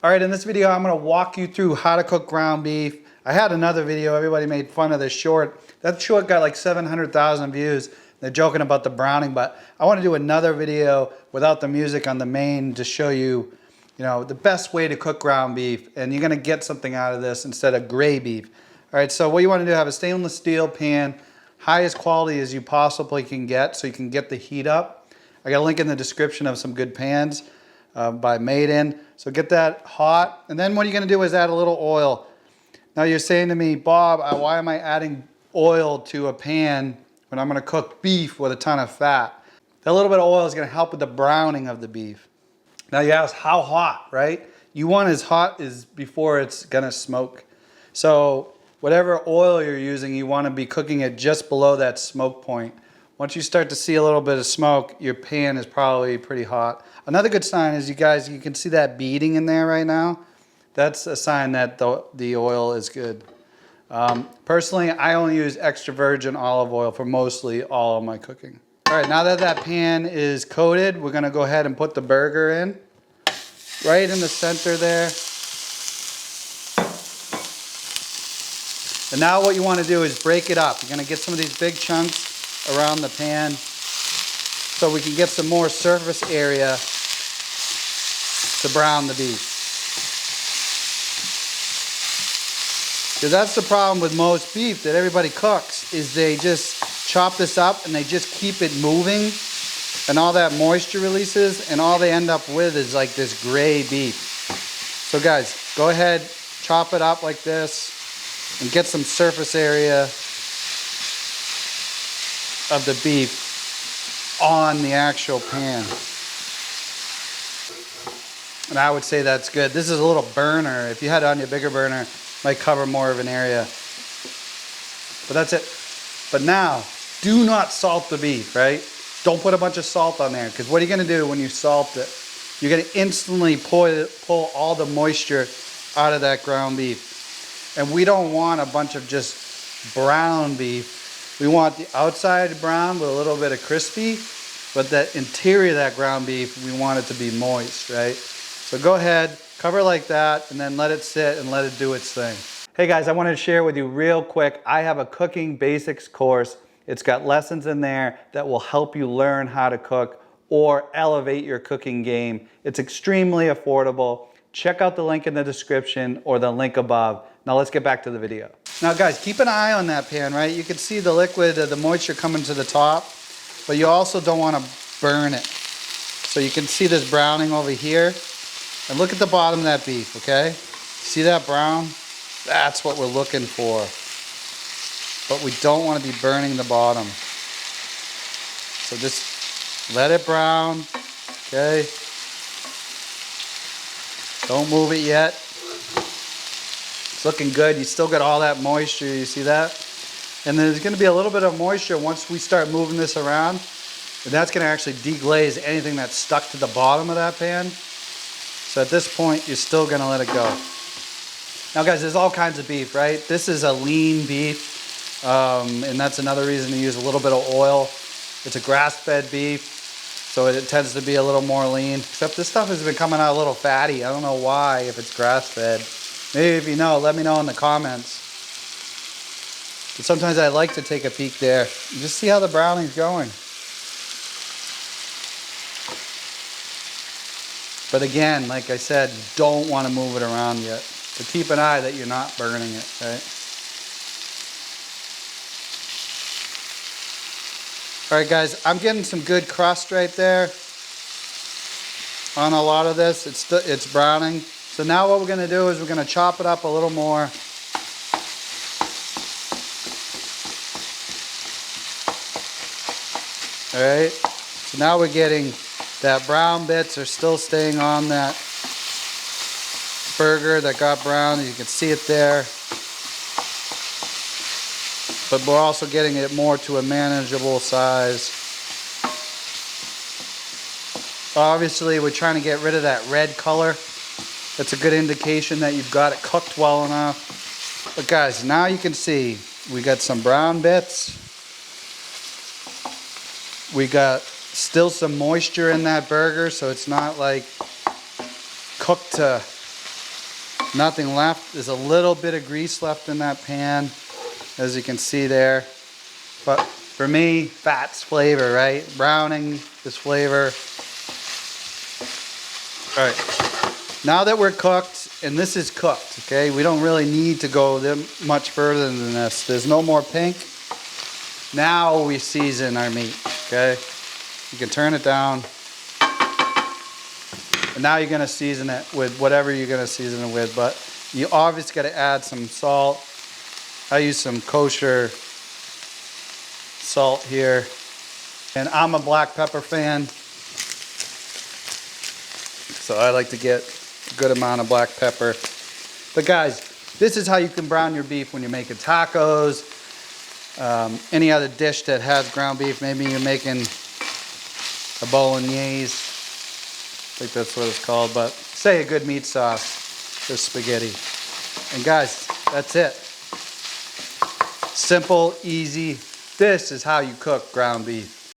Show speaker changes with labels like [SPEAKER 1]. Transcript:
[SPEAKER 1] All right, in this video, I'm gonna walk you through how to cook ground beef. I had another video, everybody made fun of this short. That short got like 700,000 views. They're joking about the browning, but I wanna do another video without the music on the main to show you, the best way to cook ground beef. And you're gonna get something out of this instead of gray beef. All right, so what you wanna do, have a stainless steel pan, highest quality as you possibly can get so you can get the heat up. I got a link in the description of some good pans by Made In. So get that hot, and then what you're gonna do is add a little oil. Now you're saying to me, Bob, why am I adding oil to a pan when I'm gonna cook beef with a ton of fat? That little bit of oil is gonna help with the browning of the beef. Now you ask, how hot, right? You want as hot as before it's gonna smoke. So whatever oil you're using, you wanna be cooking it just below that smoke point. Once you start to see a little bit of smoke, your pan is probably pretty hot. Another good sign is you can see that beading in there right now. That's a sign that the oil is good. Personally, I only use extra virgin olive oil for mostly all of my cooking. All right, now that that pan is coated, we're gonna go ahead and put the burger in. Right in the center there. And now what you wanna do is break it up. You're gonna get some of these big chunks around the pan so we can get some more surface area to brown the beef. Because that's the problem with most beef that everybody cooks, is they just chop this up and they just keep it moving and all that moisture releases and all they end up with is like this gray beef. So guys, go ahead, chop it up like this and get some surface area of the beef on the actual pan. And I would say that's good. This is a little burner. If you had it on your bigger burner, it might cover more of an area. But that's it. But now, do not salt the beef, right? Don't put a bunch of salt on there, because what are you gonna do when you salt it? You're gonna instantly pull all the moisture out of that ground beef. And we don't want a bunch of just brown beef. We want the outside brown with a little bit of crispy, but that interior of that ground beef, we want it to be moist, right? So go ahead, cover like that, and then let it sit and let it do its thing. Hey guys, I wanted to share with you real quick, I have a cooking basics course. It's got lessons in there that will help you learn how to cook or elevate your cooking game. It's extremely affordable. Check out the link in the description or the link above. Now let's get back to the video. Now guys, keep an eye on that pan, right? You can see the liquid, the moisture coming to the top, but you also don't want to burn it. So you can see this browning over here. And look at the bottom of that beef, okay? See that brown? That's what we're looking for. But we don't want to be burning the bottom. So just let it brown, okay? Don't move it yet. It's looking good. You still got all that moisture, you see that? And there's gonna be a little bit of moisture once we start moving this around. And that's gonna actually deglaze anything that's stuck to the bottom of that pan. So at this point, you're still gonna let it go. Now guys, there's all kinds of beef, right? This is a lean beef, and that's another reason to use a little bit of oil. It's a grass-fed beef, so it tends to be a little more lean. Except this stuff has been coming out a little fatty. I don't know why, if it's grass-fed. Maybe if you know, let me know in the comments. But sometimes I like to take a peek there and just see how the browning's going. But again, like I said, you don't want to move it around yet. So keep an eye that you're not burning it, right? All right, guys, I'm getting some good crust right there on a lot of this. It's browning. So now what we're going to do is we're going to chop it up a little more. All right, so now we're getting that brown bits are still staying on that burger that got brown. You can see it there. But we're also getting it more to a manageable size. Obviously, we're trying to get rid of that red color. That's a good indication that you've got it cooked well enough. But guys, now you can see we got some brown bits. We got still some moisture in that burger, so it's not like cooked to Nothing left. There's a little bit of grease left in that pan, as you can see there. But for me, fat's flavor, right? Browning is flavor. All right, now that we're cooked, and this is cooked, okay? We don't really need to go much further than this. There's no more pink. Now we season our meat, okay? You can turn it down. And now you're gonna season it with whatever you're gonna season it with, but you obviously gotta add some salt. I use some kosher salt here. And I'm a black pepper fan, so I like to get a good amount of black pepper. But guys, this is how you can brown your beef when you're making tacos, any other dish that has ground beef. Maybe you're making a bolognese, I think that's what it's called, but say a good meat sauce or spaghetti. And guys, that's it. Simple, easy. This is how you cook ground beef.